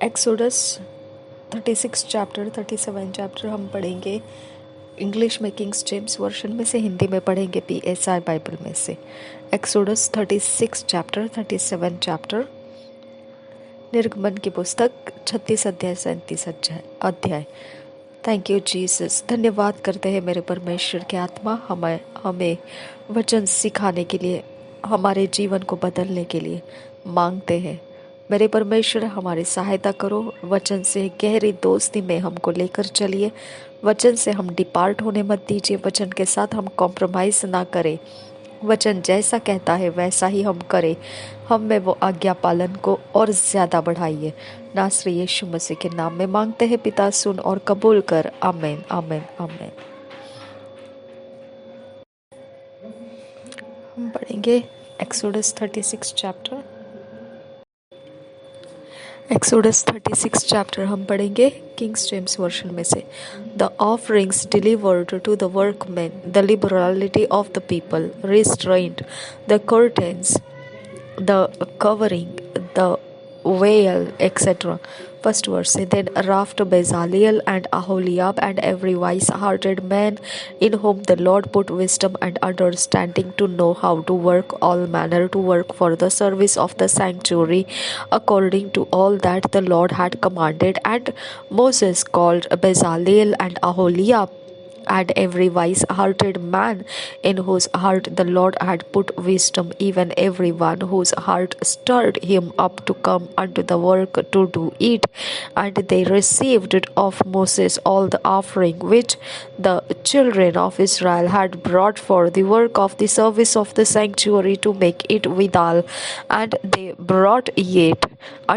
Exodus 36 chapter 37 chapter हम पढ़ेंगे English में किंग्स जेम्स वर्शन में से, हिंदी में पढ़ेंगे PSI बाइबल में से। एक्सोडस 36 चैप्टर 37 चैप्टर, निर्गमन की पुस्तक 36 अध्याय 37 अध्याय। Thank you Jesus. धन्यवाद करते हैं मेरे परमेश्वर के आत्मा हमें वचन सिखाने के लिए, हमारे जीवन को बदलने के लिए मांगते हैं। मेरे परमेश्वर हमारी सहायता करो, वचन से गहरी दोस्ती में हमको लेकर चलिए। वचन से हम डिपार्ट होने मत दीजिए, वचन के साथ हम कॉम्प्रोमाइज़ ना करें। वचन जैसा कहता है वैसा ही हम करें। हम में वो आज्ञा पालन को और ज़्यादा बढ़ाइए। नासरी यीशु मसीह के नाम में मांगते हैं पिता, सुन और कबूल कर। आमीन आमीन आमीन। हम पढ़ेंगे एक्सोडस 36 चैप्टर। एक्सोडस 36 चैप्टर हम पढ़ेंगे किंग्स जेम्स वर्शन में से। The offerings delivered to the workmen, the liberality of the people, restraint, the curtains, the covering, the veil, etc. First verse. Then Rapha, Bezaleel, and Aholiab, and every wise-hearted man in whom the Lord put wisdom and understanding to know how to work all manner to work for the service of the sanctuary, according to all that the Lord had commanded. And Moses called Bezaleel and Aholiab, and every wise-hearted man in whose heart the Lord had put wisdom, even every one whose heart stirred him up to come unto the work to do it. And they received of Moses all the offering which the children of Israel had brought for the work of the service of the sanctuary to make it withal. And they brought yet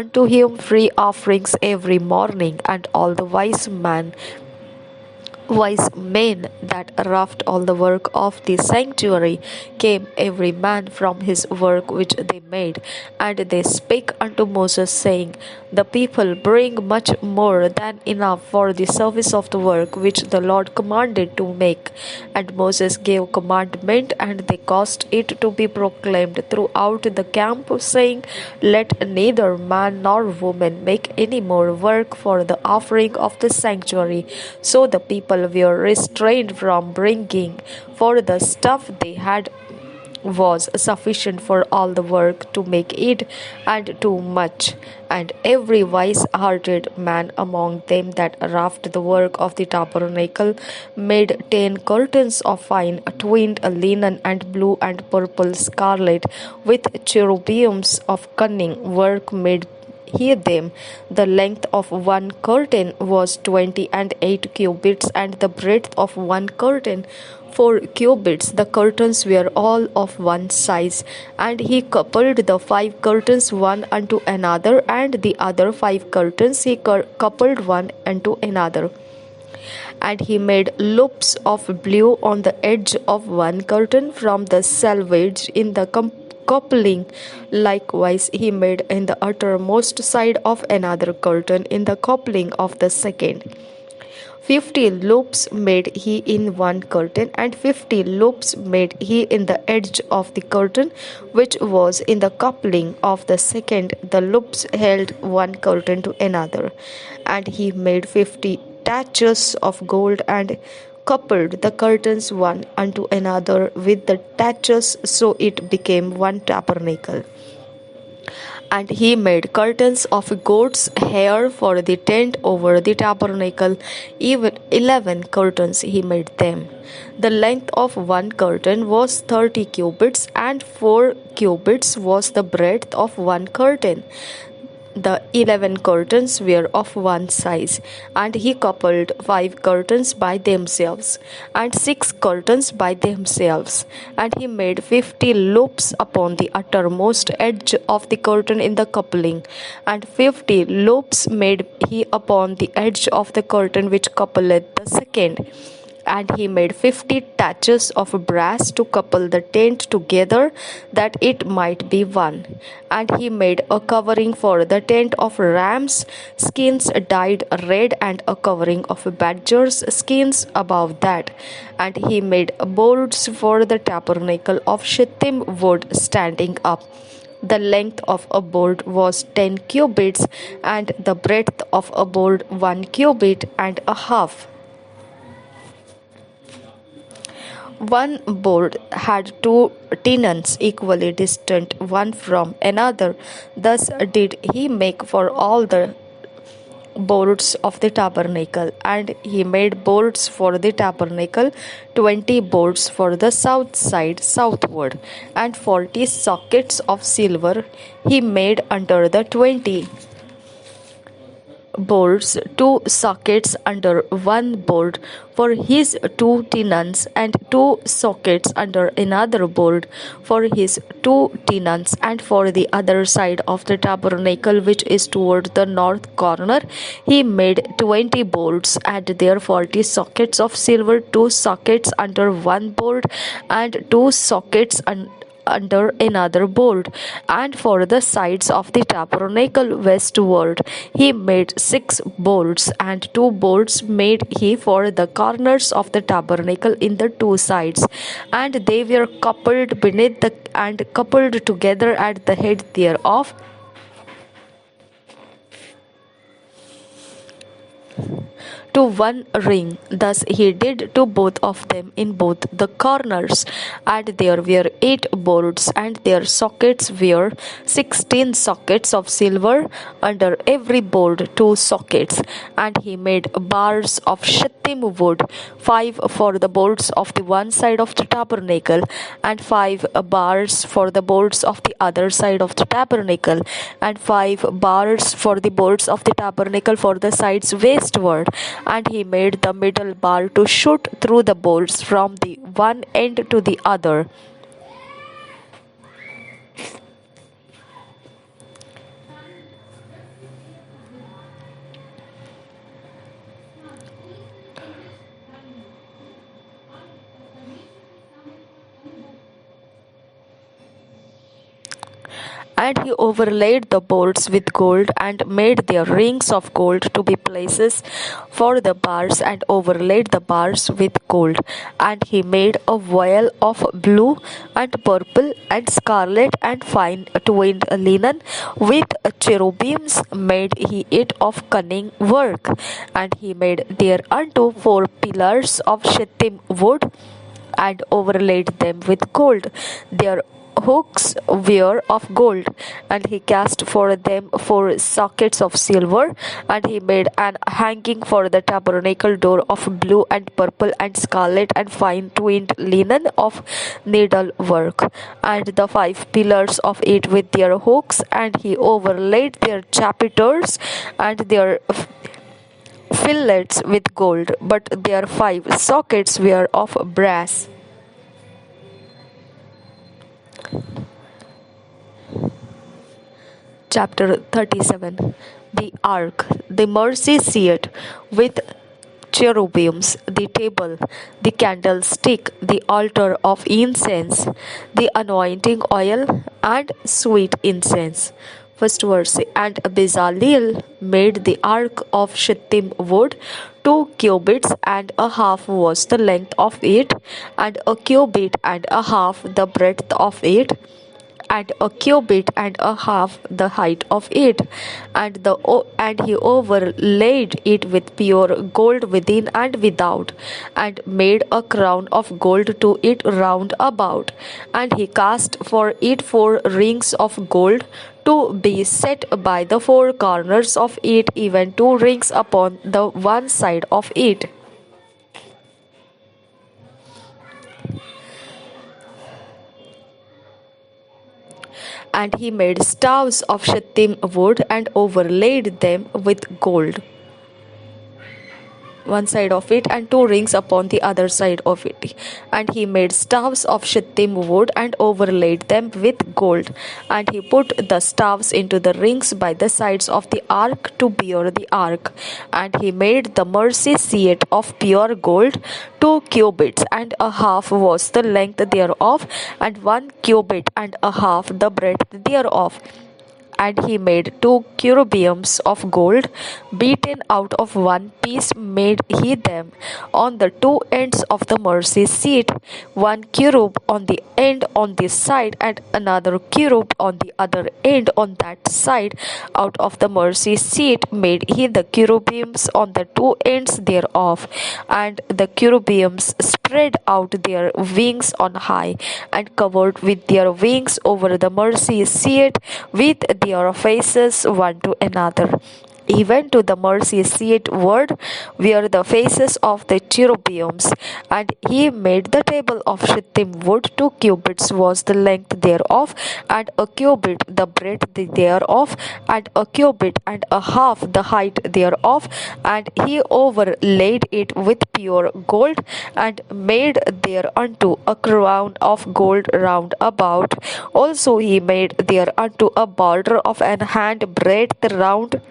unto him free offerings every morning. And all the wise men that wrought all the work of the sanctuary came every man from his work which they made. And they spake unto Moses, saying, The people bring much more than enough for the service of the work which the Lord commanded to make. And Moses gave commandment, and they caused it to be proclaimed throughout the camp, saying, Let neither man nor woman make any more work for the offering of the sanctuary. So the people were restrained from bringing, for the stuff they had was sufficient for all the work to make it, and too much. And every wise-hearted man among them that wrought the work of the tabernacle made 10 curtains of fine twined linen, and blue and purple scarlet, with cherubims of cunning work made he them. The length of one curtain was 28 cubits, and the breadth of one curtain 4 cubits. The curtains were all of one size. And he coupled the 5 curtains one unto another, and the other 5 curtains he coupled one unto another. And he made loops of blue on the edge of one curtain from the selvage in the coupling. Likewise he made in the uttermost side of another curtain in the coupling of the second. 50 loops made he in one curtain, and 50 loops made he in the edge of the curtain which was in the coupling of the second. The loops held one curtain to another. And he made 50 taches of gold, and coupled the curtains one unto another with the taches, so it became one tabernacle. And he made curtains of goat's hair for the tent over the tabernacle, even 11 curtains he made them. The length of one curtain was 30 cubits, and 4 cubits was the breadth of one curtain. The 11 curtains were of one size. And he coupled 5 curtains by themselves, and 6 curtains by themselves. And he made 50 loops upon the uttermost edge of the curtain in the coupling, and 50 loops made he upon the edge of the curtain which coupled the second. And he made 50 taches of brass to couple the tent together, that it might be one. And he made a covering for the tent of rams' skins dyed red, and a covering of badgers' skins above that. And he made boards for the tabernacle of shittim wood standing up. The length of a board was 10 cubits, and the breadth of a board 1 cubit and a half. One board had two tenons equally distant one from another. Thus did he make for all the boards of the tabernacle. And he made boards for the tabernacle, 20 boards for the south side southward, and 40 sockets of silver he made under the 20 boards, 2 sockets under one board for his 2 tenons, and 2 sockets under another board for his 2 tenons. And for the other side of the tabernacle, which is toward the north corner, he made 20 boards, and there 40 sockets of silver, 2 sockets under one board, and 2 sockets under another board. And for the sides of the tabernacle westward he made 6 boards, and 2 boards made he for the corners of the tabernacle in the 2 sides, and they were coupled beneath the and coupled together at the head thereof. To one ring. Thus he did to both of them in both the corners. And there were 8 boards, and their sockets were 16 sockets of silver, under every board 2 sockets. And he made bars of shittim wood, 5 for the boards of the one side of the tabernacle, and 5 bars for the boards of the other side of the tabernacle, and 5 bars for the boards of the tabernacle for the sides westward. And he made the middle bar to shoot through the boards from the one end to the other. And he overlaid the boards with gold, and made their rings of gold to be places for the bars, and overlaid the bars with gold. And he made a veil of blue and purple and scarlet and fine twined linen. With cherubims made he it of cunning work. And he made thereunto 4 pillars of shittim wood, and overlaid them with gold. Their hooks were of gold, and he cast for them 4 sockets of silver. And he made an hanging for the tabernacle door of blue and purple and scarlet and fine twined linen of needlework, and the 5 pillars of it with their hooks. And he overlaid their chapiters and their fillets with gold, but their 5 sockets were of brass. Chapter 37. The Ark, the mercy seat with cherubims, the table, the candlestick, the altar of incense, the anointing oil, and sweet incense. First verse. And Bezaleel made the ark of shittim wood. 2 cubits and a half was the length of it, and a cubit and a half the breadth of it, and a cubit and a half the height of it. And he overlaid it with pure gold within and without, and made a crown of gold to it round about. And he cast for it 4 rings of gold, to be set by the 4 corners of it, even 2 rings upon the one side of it. And he made staves of shittim wood, and overlaid them with gold, one side of it, and 2 rings upon the other side of it. And he made staves of shittim wood, and overlaid them with gold. And he put the staves into the rings by the sides of the ark to bear the ark. And he made the mercy seat of pure gold. 2 cubits and a half was the length thereof, and 1 cubit and a half the breadth thereof. And he made 2 cherubims of gold, beaten out of one piece made he them. On the 2 ends of the mercy seat, 1 cherub on the end on this side, and another cherub on the other end on that side. Out of the mercy seat made he the cherubims on the 2 ends thereof. And the cherubims spread out their wings on high, and covered with their wings over the mercy seat with their faces one to another. Even to the mercy seat ward were the faces of the cherubims. And he made the table of shittim wood. 2 cubits was the length thereof, and a cubit the breadth thereof, and a cubit and a half the height thereof. And he overlaid it with pure gold, and made thereunto a crown of gold round about. Also he made thereunto a border of an hand breadth round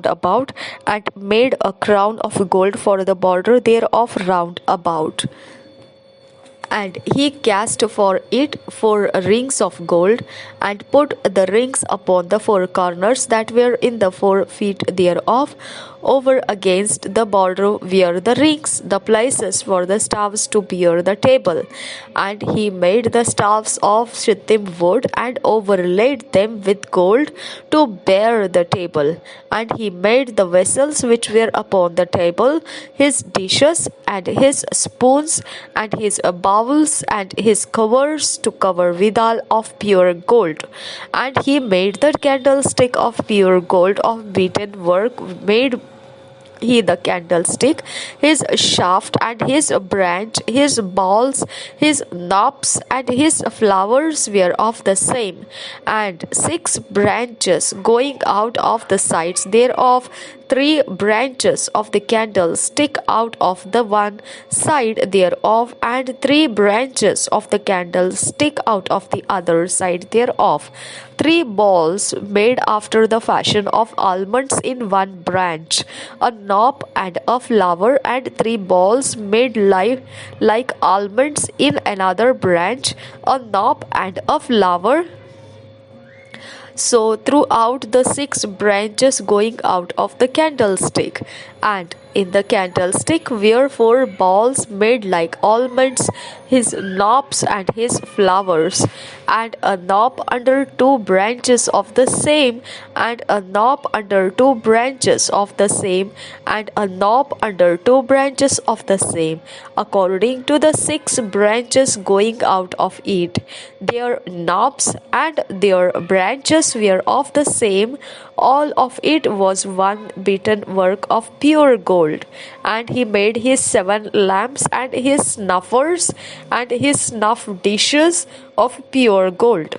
about, and made a crown of gold for the border thereof round about. And he cast for it 4 rings of gold, and put the rings upon the 4 corners that were in the 4 feet thereof. Over against the border were the rings, the places for the staves to bear the table. And he made the staves of shittim wood, and overlaid them with gold to bear the table. And he made the vessels which were upon the table, his dishes, and his spoons, and his bowls, and his covers to cover withal of pure gold. And he made the candlestick of pure gold of beaten work made he the candlestick, his shaft and his branch, his balls, his knobs, and his flowers were of the same, and 6 branches going out of the sides thereof. 3 branches of the candlestick out of the one side thereof, and 3 branches of the candlestick out of the other side thereof. 3 balls made after the fashion of almonds in one branch, a knob and a flower, and 3 balls made like almonds in another branch, a knob and a flower. So throughout the 6 branches going out of the candlestick. And in the candlestick were 4 balls made like almonds, his knobs and his flowers, and a knob under 2 branches of the same, and a knob under 2 branches of the same, and a knob under 2 branches of the same, according to the 6 branches going out of it. Their knobs and their branches were of the same. All of it was one beaten work of pure gold. And he made his 7 lamps, and his snuffers, and his snuff dishes of pure gold.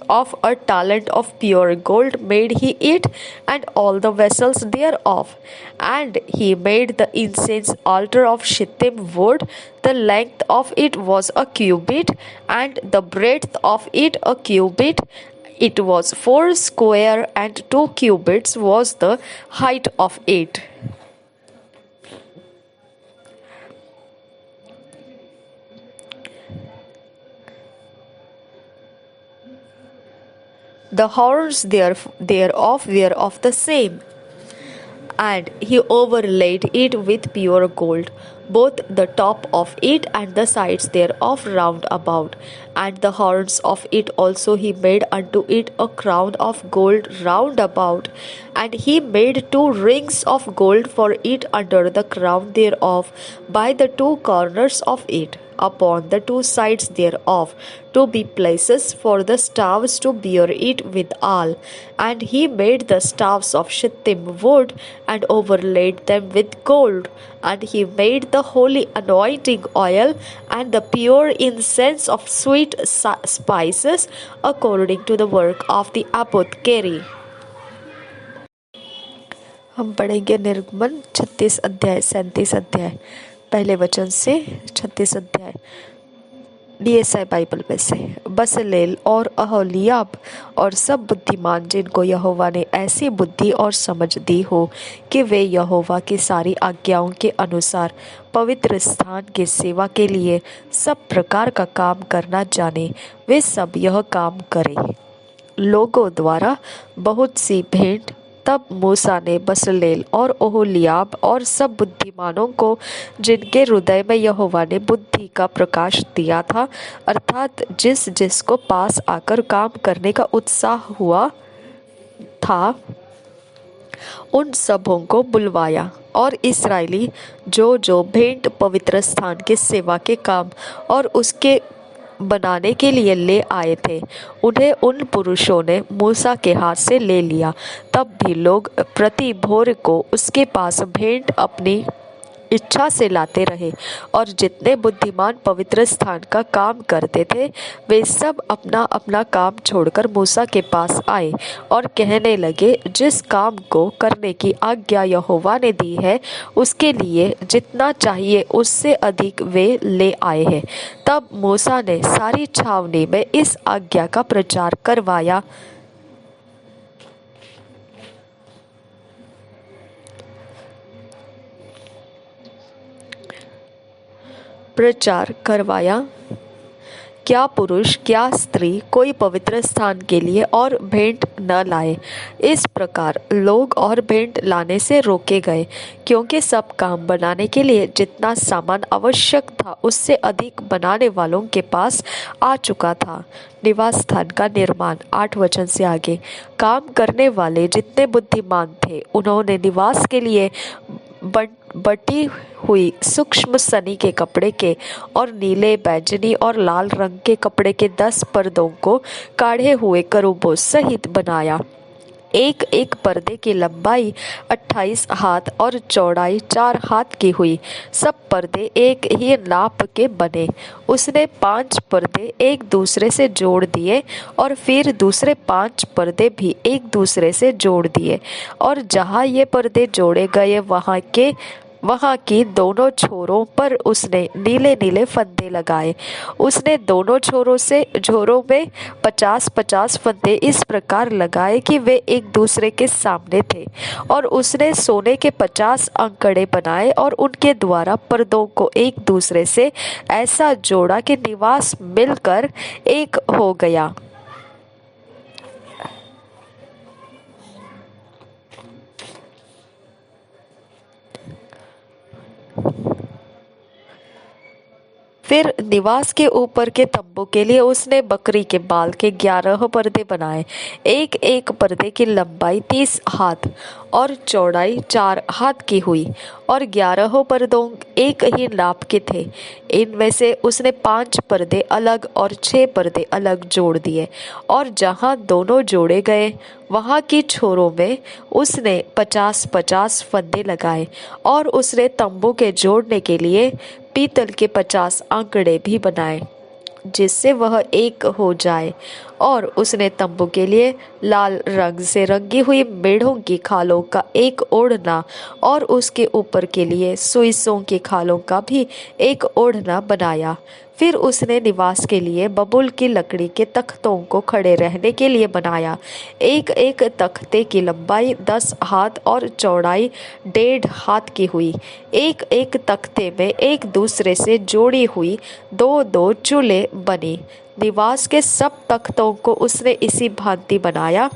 Of a talent of pure gold made he it, and all the vessels thereof. And he made the incense altar of shittim wood. The length of it was a cubit, and the breadth of it a cubit. It was 4 square, and 2 cubits was the height of it. The horns thereof were of the same. And he overlaid it with pure gold, both the top of it and the sides thereof round about. And the horns of it also he made unto it a crown of gold round about. And he made 2 rings of gold for it under the crown thereof, by the 2 corners of it, upon the 2 sides thereof, to be places for the staves to bear it withal. And he made the staves of shittim wood, and overlaid them with gold. And he made the holy anointing oil, and the pure incense of sweet spices, according to the work of the apothecary. हम पढ़ेंगे निर्गमन 36 अध्याय 37 अध्याय, पहले वचन से 36 अध्याय। DSi Bible में से। बसलेल और ओहोलीयाब और सब बुद्धिमान जिनको यहोवा ने ऐसी बुद्धि और समझ दी हो कि वे यहोवा की सारी आज्ञाओं के अनुसार पवित्र स्थान की सेवा के लिए सब प्रकार का काम करना जाने, वे सब यह काम करें। लोगों द्वारा बहुत सी भेंट। तब मूसा ने बसलेल और ओहोलीयाब और सब बुद्धिमानों को, जिनके हृदय में यहोवा ने बुद्धि का प्रकाश दिया था, अर्थात जिस जिसको पास आकर काम करने का उत्साह हुआ था, उन सबों को बुलवाया। और इस्राएली जो जो भेंट पवित्र स्थान के सेवा के काम और उसके बनाने के लिए ले आए थे, उन्हें उन पुरुषों ने मूसा के हाथ से ले लिया। तब भी लोग प्रति भोर को उसके पास भेंट अपनी इच्छा से लाते रहे, और जितने बुद्धिमान पवित्र स्थान का काम करते थे, वे सब अपना अपना काम छोड़कर मूसा के पास आए और कहने लगे, जिस काम को करने की आज्ञा यहोवा ने दी है, उसके लिए जितना चाहिए उससे अधिक वे ले आए हैं। तब मूसा ने सारी छावनी में इस आज्ञा का प्रचार करवाया। क्या पुरुष क्या स्त्री कोई पवित्र स्थान के लिए और भेंट न लाए। इस प्रकार लोग और भेंट लाने से रोके गए, क्योंकि सब काम बनाने के लिए जितना सामान आवश्यक था उससे अधिक बनाने वालों के पास आ चुका था। निवास स्थान का निर्माण 8 वचन से आगे। काम करने वाले जितने बुद्धिमान थे, उन्होंने निवास के लिए बटी हुई सूक्ष्म सनी के कपड़े के और नीले, बैजनी और लाल रंग के कपड़े के 10 पर्दों को काढ़े हुए करूबों सहित बनाया। एक एक पर्दे की लंबाई 28 हाथ और चौड़ाई 4 हाथ की हुई। सब पर्दे एक ही नाप के बने। उसने 5 पर्दे एक दूसरे से जोड़ दिए और फिर दूसरे 5 पर्दे भी एक दूसरे से जोड़ दिए, और जहाँ ये पर्दे जोड़े गए वहाँ की दोनों छोरों पर उसने नीले नीले फंदे लगाए। उसने दोनों छोरों में 50-50 फंदे इस प्रकार लगाए कि वे एक दूसरे के सामने थे, और उसने सोने के 50 अंकड़े बनाए और उनके द्वारा पर्दों को एक दूसरे से ऐसा जोड़ा कि निवास मिलकर एक हो गया। फिर निवास के ऊपर के तंबू के लिए उसने बकरी के बाल के 11 पर्दे बनाए। एक एक पर्दे की लंबाई 30 हाथ और चौड़ाई 4 हाथ की हुई, और 11 पर्दों एक ही नाप के थे। इनमें से उसने 5 पर्दे अलग और 6 पर्दे अलग जोड़ दिए, और जहाँ दोनों जोड़े गए वहाँ की छोरों में उसने 50-50 फंदे लगाए। और उसने तंबू के जोड़ने के लिए पीतल के 50 आंकड़े भी बनाए, जिससे वह एक हो जाए। और उसने तंबू के लिए लाल रंग से रंगी हुई मेढ़ों की खालों का एक ओढ़ना और उसके ऊपर के लिए सुइसों की खालों का भी एक ओढ़ना बनाया। फिर उसने निवास के लिए बबूल की लकड़ी के तख्तों को खड़े रहने के लिए बनाया। एक एक तख्ते की लंबाई 10 हाथ और चौड़ाई 1.5 हाथ की हुई। एक एक तख्ते में एक दूसरे से जोड़ी हुई 2-2 चूलें बनी। निवास के सब तख्तों को उसने इसी भांति बनाया।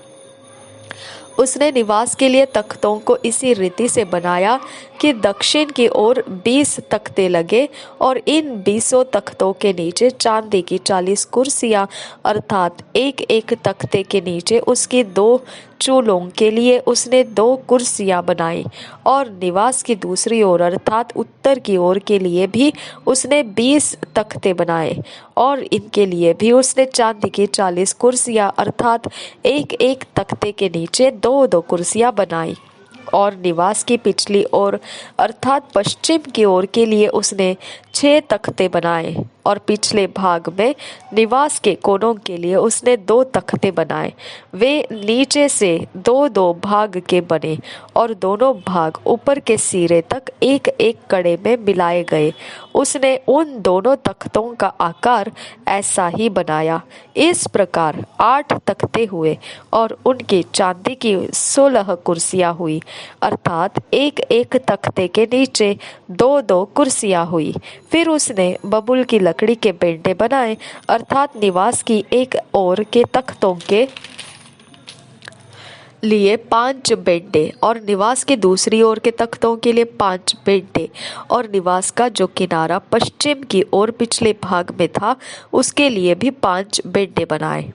उसने निवास के लिए तख्तों को इसी रीति से बनाया कि दक्षिण की ओर 20 तख्ते लगे, और इन 20 तख्तों के नीचे चांदी की 40 कुर्सियां, अर्थात एक एक तख्ते के नीचे उसकी 2 चूलों के लिए उसने 2 कुर्सियां बनाई। और निवास की दूसरी ओर अर्थात उत्तर की ओर के लिए भी उसने 20 तख्ते बनाए, और इनके लिए भी उसने चांदी की 40 कुर्सियां, अर्थात एक एक तख्ते के नीचे 2-2 कुर्सियां बनाई। और निवास की पिछली ओर अर्थात पश्चिम की ओर के लिए उसने 6 तख्ते बनाए, और पिछले भाग में निवास के कोनों के लिए उसने 2 तख्ते बनाए। वे नीचे से 2-2 भाग के बने, और दोनों भाग ऊपर के सिरे तक एक एक कड़े में मिलाए गए, उसने उन दोनों तख्तों का आकार ऐसा ही बनाया। इस प्रकार 8 तख्ते हुए और उनकी चांदी की 16 कुर्सियां हुई, अर्थात एक एक तख्ते के नीचे 2-2 कुर्सियां हुई। फिर उसने बबूल की लकड़ी के बेंड़े बनाए, अर्थात निवास की एक ओर के तख्तों के लिए 5 बेंड़े और निवास के दूसरी ओर के तख्तों के लिए 5 बेंड़े, और निवास का जो किनारा पश्चिम की ओर पिछले भाग में था उसके लिए भी 5 बेंड़े बनाए।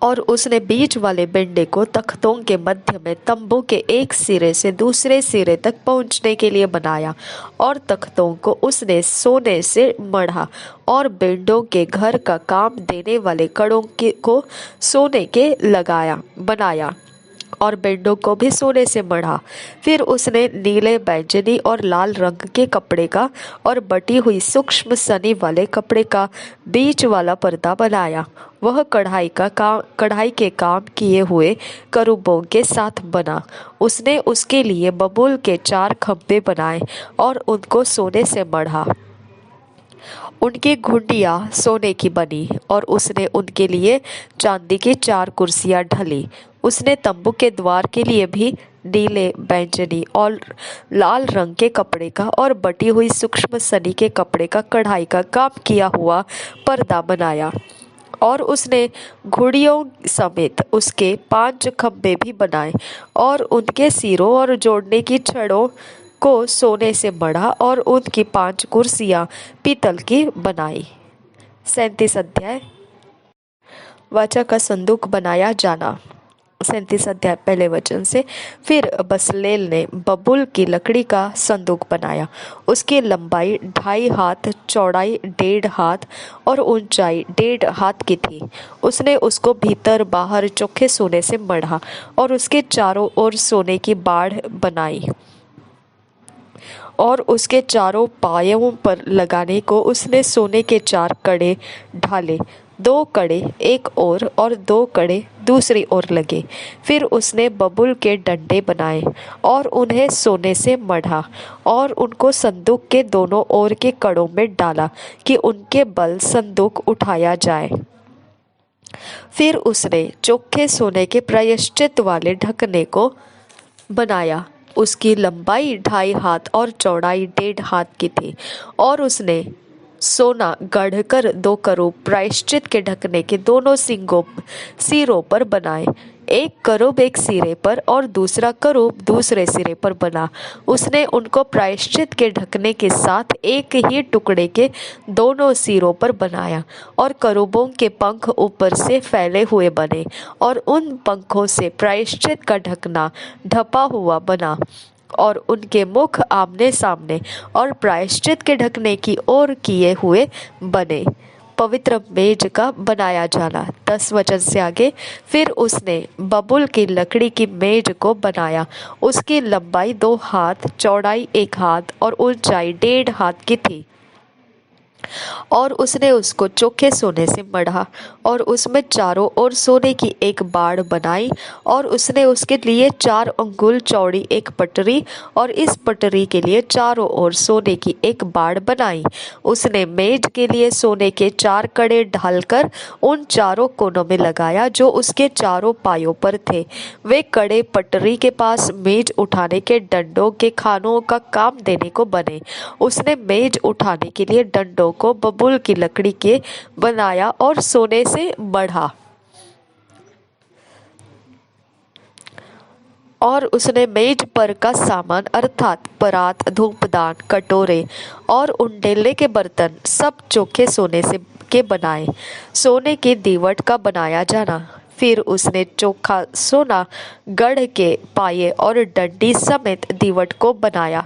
और उसने बीच वाले बेंड़े को तख्तों के मध्य में तंबू के एक सिरे से दूसरे सिरे तक पहुंचने के लिए बनाया, और तख्तों को उसने सोने से मढ़ा, और बेंड़ों के घर का काम देने वाले कड़ों को सोने के बनाया, और बेंड़ों को भी सोने से मढ़ा। फिर उसने नीले, बैंगनी और लाल रंग के कपड़े का और बटी हुई सूक्ष्म सनी वाले कपड़े का बीच वाला पर्दा बनाया। वह कढ़ाई के काम किए हुए करूबों के साथ बना। उसने उसके लिए बबूल के 4 खंभे बनाए और उनको सोने से मढ़ा। उनकी घुंडियां सोने की बनी, और उसने उनके लिए चांदी की 4 कुर्सियां ढली। उसने तंबू के द्वार के लिए भी नीले, बैंगनी और लाल रंग के कपड़े का और बटी हुई सूक्ष्म सनी के कपड़े का कढ़ाई का काम किया हुआ पर्दा बनाया। और उसने घुड़ियों समेत उसके 5 खंभे भी बनाए, और उनके सिरों और जोड़ने की छड़ों को सोने से मढ़ा, और उनकी 5 कुर्सियां पीतल की बनाई। 37 अध्याय। वाचा का संदूक बनाया जाना। 37 अध्याय पहले वचन से। फिर बसलेल ने बबूल की लकड़ी का संदूक बनाया। उसकी लंबाई 2.5 हाथ, चौड़ाई 1.5 हाथ और ऊंचाई 1.5 हाथ की थी। उसने उसको भीतर बाहर चोखे सोने से मढ़ा, और उसके चारों ओर सोने की बाड़ बनाई, और उसके चारों पायों पर लगाने को उसने सोने के 4 कड़े ढाले। 2 कड़े एक ओर और 2 कड़े दूसरी ओर लगे। फिर उसने बबूल के डंडे बनाए और उन्हें सोने से मढ़ा, और उनको संदूक के दोनों ओर के कड़ों में डाला कि उनके बल संदूक उठाया जाए। फिर उसने चोखे सोने के प्रायश्चित वाले ढकने को बनाया। उसकी लंबाई 2.5 हाथ और चौड़ाई 1.5 हाथ की थी, और उसने सोना गढ़कर 2 करूब प्रायश्चित के ढकने के दोनों सिरों पर बनाए। एक करूब एक सिरे पर और दूसरा करूब दूसरे सिरे पर बना। उसने उनको प्रायश्चित के ढकने के साथ एक ही टुकड़े के दोनों सिरों पर बनाया, और करूबों के पंख ऊपर से फैले हुए बने, और उन पंखों से प्रायश्चित का ढकना ढपा हुआ बना, और उनके मुख आमने सामने और प्रायश्चित के ढकने की ओर किए हुए बने। पवित्र मेज का बनाया जाना। 10 वचन से आगे। फिर उसने बबूल की लकड़ी की मेज को बनाया। उसकी लंबाई 2 हाथ, चौड़ाई 1 हाथ और ऊंचाई 1.5 हाथ की थी, और उसने उसको चोखे सोने से मढ़ा, और उसमें चारों ओर सोने की एक बाड़ बनाई, और उसने उसके लिए 4 अंगुल चौड़ी एक पटरी, और इस पटरी के लिए चारों ओर सोने की एक बाड़ बनाई। उसने मेज के लिए सोने के 4 कड़े ढालकर उन चारों कोनों में लगाया जो उसके चारों पायों पर थे। वे कड़े पटरी के पास मेज उठाने के डंडों के खानों का काम देने को बने। उसने मेज उठाने के लिए डंडों को बबूल की लकड़ी के बनाया और सोने से मढ़ा। और उसने मेज पर का सामान अर्थात परात, धूपदान, कटोरे और उंडेलने के बर्तन सब चोखे सोने से के बनाए। सोने के दीवट का बनाया जाना। फिर उसने चोखा सोना गढ़ के पाये और डंडी समेत दीवट को बनाया।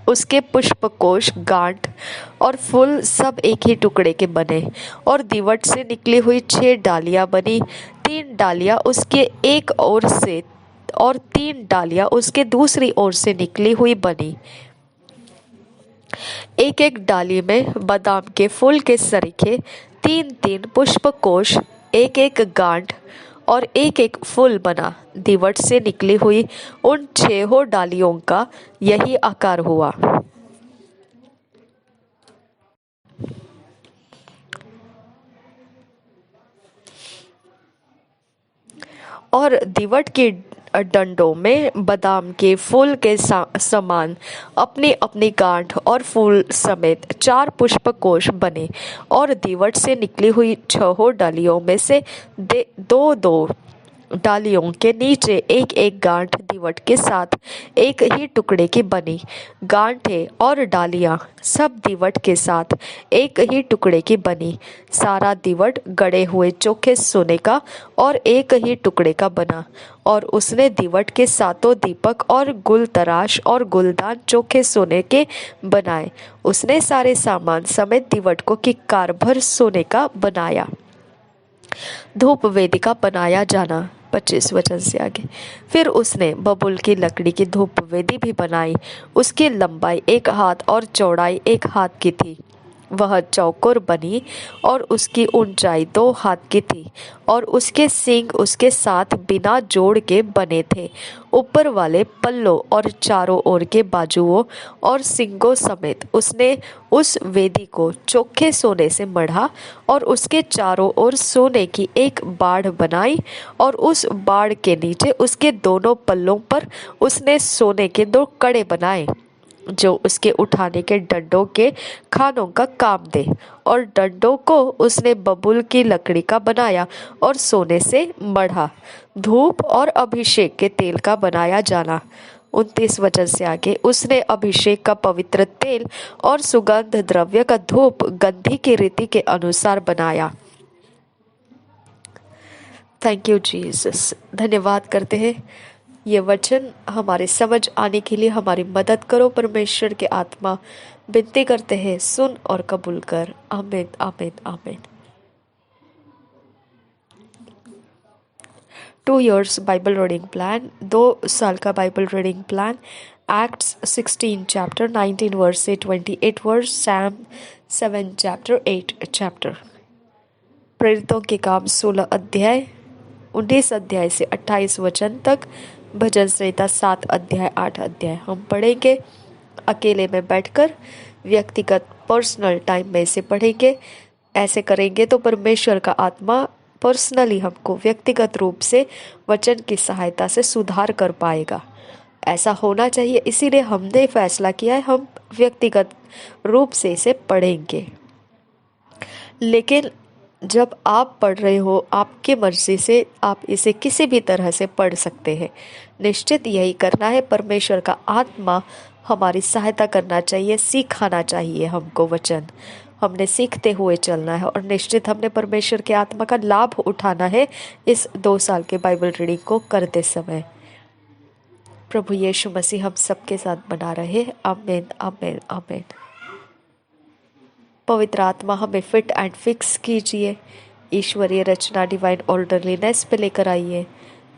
उसके पुष्पकोश, गांठ और फूल सब एक ही टुकड़े के बने, और दीवट से निकली हुई 6 डालियां बनी। 3 डालियां उसके एक ओर से और 3 डालियां उसके दूसरी ओर से निकली हुई बनी। एक एक डाली में बादाम के फूल के सरीखे, 3-3 पुष्पकोश, एक एक गांठ और एक एक फूल बना। दीवट से निकली हुई उन 6 डालियों का यही आकार हुआ। और दीवट के डंडों में बादाम के फूल के समान अपनी अपनी गांठ और फूल समेत 4 पुष्प कोश बने। और दीवट से निकली हुई 6 डालियों में से दो दो डालियों के नीचे एक एक गांठ दीवट के साथ एक ही टुकड़े की बनी। गांठें और डालियां सब दीवट के साथ एक ही टुकड़े की बनी। सारा दीवट गढ़े हुए चोखे सोने का और एक ही टुकड़े का बना। और उसने दीवट के सातों दीपक और गुल तराश और गुलदान चोखे सोने के बनाए। उसने सारे सामान समेत दीवट को किक्कार भर सोने का बनाया। धूप वेदी का बनाया जाना। 25 वचन से आगे। फिर उसने बबूल की लकड़ी की धूप वेदी भी बनाई। उसकी लंबाई 1 हाथ और चौड़ाई 1 हाथ की थी। वह चौकोर बनी और उसकी ऊंचाई 2 हाथ की थी। और उसके सींग उसके साथ बिना जोड़ के बने थे। ऊपर वाले पल्लों और चारों ओर के बाजुओं और सींगों समेत उसने उस वेदी को चोखे सोने से मढ़ा और उसके चारों ओर सोने की एक बाड़ बनाई। और उस बाड़ के नीचे उसके दोनों पल्लों पर उसने सोने के 2 कड़े बनाए जो उसके उठाने के डंडों के खानों का काम दे। और डंडों को उसने बबूल की लकड़ी का बनाया और सोने से मढ़ा। धूप और अभिषेक के तेल का बनाया जाना। 29 वचन से आगे। उसने अभिषेक का पवित्र तेल और सुगंध द्रव्य का धूप गंधी की रीति के अनुसार बनाया। Thank you Jesus. धन्यवाद करते हैं ये वचन हमारे समझ आने के लिए हमारी मदद करो परमेश्वर के आत्मा। विनती करते हैं सुन और कबूल कर। आमीन आमीन आमीन। 2 years बाइबल रीडिंग प्लान। 2 साल का Bible reading plan. Acts 16 chapter 19 verse से 28 वर्स। Sam 7 chapter 8 chapter. प्रेरितों के काम 16 अध्याय 19 अध्याय से 28 वचन तक। भजन संहिता 7 अध्याय 8 अध्याय हम पढ़ेंगे। अकेले में बैठकर व्यक्तिगत पर्सनल टाइम में से पढ़ेंगे। ऐसे करेंगे तो परमेश्वर का आत्मा पर्सनली हमको व्यक्तिगत रूप से वचन की सहायता से सुधार कर पाएगा। ऐसा होना चाहिए, इसीलिए हमने फैसला किया है हम व्यक्तिगत रूप से इसे पढ़ेंगे। लेकिन जब आप पढ़ रहे हो आपकी मर्जी से आप इसे किसी भी तरह से पढ़ सकते हैं। निश्चित यही करना है। परमेश्वर का आत्मा हमारी सहायता करना चाहिए, सिखाना चाहिए हमको वचन। हमने सीखते हुए चलना है और निश्चित हमने परमेश्वर के आत्मा का लाभ उठाना है इस 2 साल के बाइबल रीडिंग को करते समय। प्रभु यीशु मसीह हम सबके साथ बना रहे। आमीन आमीन आमीन। पवित्र आत्मा हमें फिट एंड फिक्स कीजिए। ईश्वरीय रचना डिवाइन ऑर्डरलीनेस पे लेकर आइए।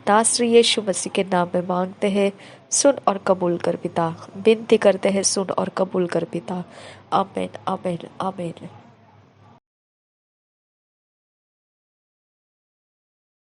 नासरी यीशु मसीह के नाम में मांगते हैं, सुन और कबूल कर पिता। विनती करते हैं, सुन और कबूल कर पिता। आमीन आमीन आमीन।